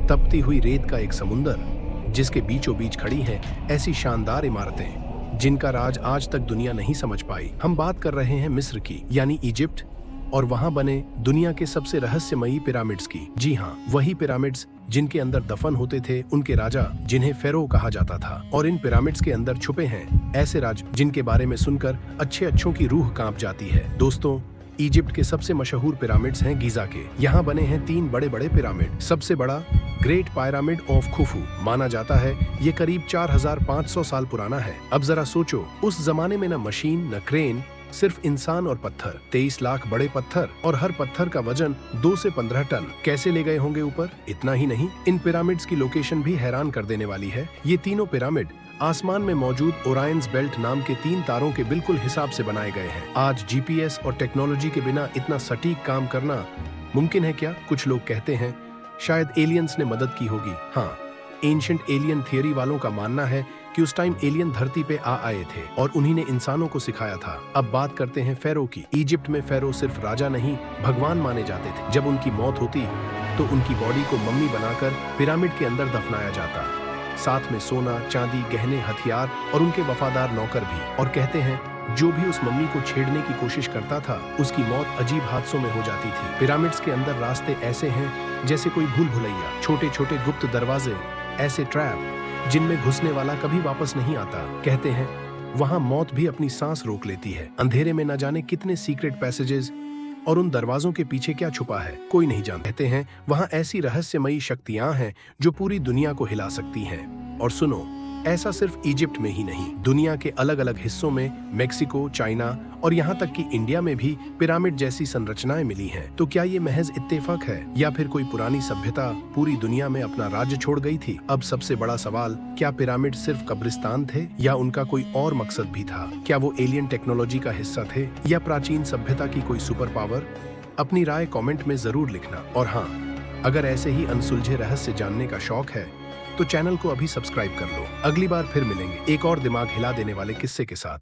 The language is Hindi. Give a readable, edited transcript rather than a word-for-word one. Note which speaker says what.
Speaker 1: तपती हुई रेत का एक समुंदर जिसके बीचों बीच खड़ी हैं ऐसी शानदार इमारतें जिनका राज आज तक दुनिया नहीं समझ पाई। हम बात कर रहे हैं मिस्र की, यानी इजिप्ट, और वहां बने दुनिया के सबसे रहस्यमयी पिरामिड्स की। जी हाँ, वही पिरामिड्स जिनके अंदर दफन होते थे उनके राजा, जिन्हें फेरो कहा जाता था। और इन पिरामिड्स के अंदर छुपे हैं ऐसे राज जिनके बारे में सुनकर अच्छों की रूह कांप जाती है। दोस्तों, इजिप्ट के सबसे मशहूर पिरामिड्स हैं गीजा के। यहाँ बने हैं 3 बड़े बड़े पिरामिड। सबसे बड़ा ग्रेट पिरामिड ऑफ खुफू माना जाता है। ये करीब 4500 साल पुराना है। अब जरा सोचो, उस जमाने में न मशीन न क्रेन, सिर्फ इंसान और पत्थर। 23 लाख बड़े पत्थर, और हर पत्थर का वजन 2 से 15 टन। कैसे ले गए होंगे ऊपर? इतना ही नहीं, इन पिरामिड्स की लोकेशन भी हैरान कर देने वाली है। ये तीनों पिरामिड आसमान में मौजूद ओरायंस बेल्ट नाम के 3 तारों के बिल्कुल हिसाब से बनाए गए हैं। आज जीपीएस और टेक्नोलॉजी के बिना इतना सटीक काम करना मुमकिन है क्या? कुछ लोग कहते हैं शायद एलियंस ने मदद की होगी। हाँ, एंशिएंट एलियन थियरी वालों का मानना है कि उस टाइम एलियन धरती पे आए थे और उन्हीं ने इंसानों को सिखाया था। अब बात करते हैं फेरो की। इजिप्ट में फेरो सिर्फ राजा नहीं, भगवान माने जाते थे। जब उनकी मौत होती तो उनकी बॉडी को मम्मी बनाकर पिरामिड के अंदर दफनाया जाता, साथ में सोना, चांदी, गहने, हथियार और उनके वफादार नौकर भी। और कहते हैं जो भी उस मम्मी को छेड़ने की कोशिश करता था उसकी मौत अजीब हादसों में हो जाती थी। पिरामिड्स के अंदर रास्ते ऐसे हैं जैसे कोई भूल भुलैया, छोटे छोटे गुप्त दरवाजे, ऐसे ट्रैप जिनमें घुसने वाला कभी वापस नहीं आता। कहते हैं वहां मौत भी अपनी सांस रोक लेती है। अंधेरे में न जाने कितने सीक्रेट पैसेजेस, और उन दरवाजों के पीछे क्या छुपा है कोई नहीं जानता। कहते हैं वहां ऐसी रहस्यमयी शक्तियां हैं जो पूरी दुनिया को हिला सकती हैं। और सुनो, ऐसा सिर्फ इजिप्ट में ही नहीं, दुनिया के अलग अलग हिस्सों में, मेक्सिको, चाइना और यहाँ तक कि इंडिया में भी पिरामिड जैसी संरचनाएं मिली हैं। तो क्या ये महज इत्तेफाक है या फिर कोई पुरानी सभ्यता पूरी दुनिया में अपना राज्य छोड़ गई थी? अब सबसे बड़ा सवाल, क्या पिरामिड सिर्फ कब्रिस्तान थे या उनका कोई और मकसद भी था? क्या वो एलियन टेक्नोलॉजी का हिस्सा थे या प्राचीन सभ्यता की कोई सुपर पावर? अपनी राय कॉमेंट में जरूर लिखना। और हाँ, अगर ऐसे ही अनसुलझे रहस्य जानने का शौक है तो चैनल को अभी सब्सक्राइब कर लो। अगली बार फिर मिलेंगे एक और दिमाग हिला देने वाले किस्से के साथ।